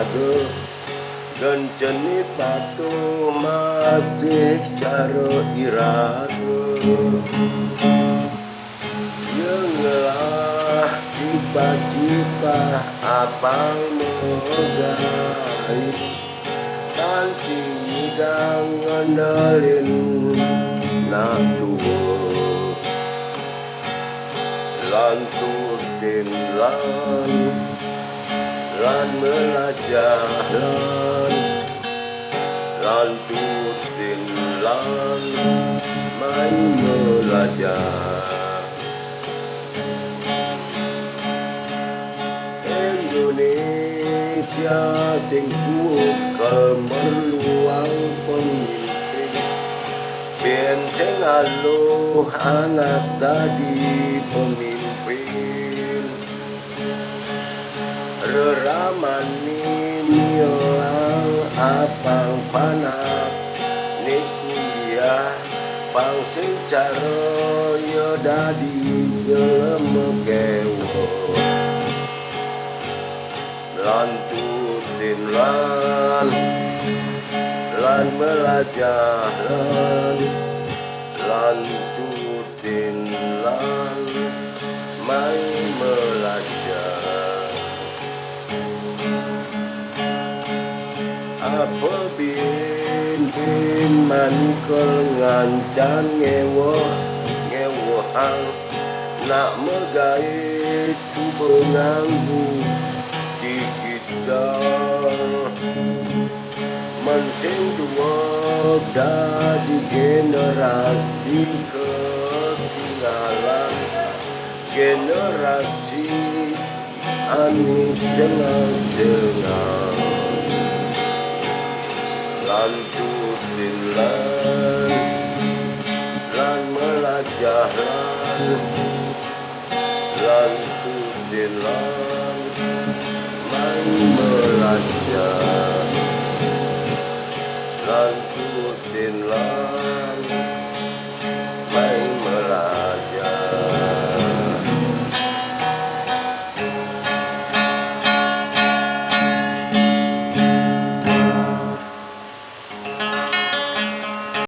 raga gencenit batu masih cara iraga Yengelah cita-cita abang megais Tanti midang ngendelin nak tua Lantur lan melajah lantur lan main melajah Indonesia sing suuk kemerluang pemimpin Benteng aluh anak dadi pemimpin Reramani mioang apang panak ni kuliah pang secara ya dadi jelemekewo Lantutin lan melajah lantutin lan main melajah Apa bin mankel ngancan ngewohang nak megait subuh nganggu di kita Mensing dua dari generasi ketinggalan Generasi anu cengang-cengang Lantutin lan melajah lantutin lan main melajah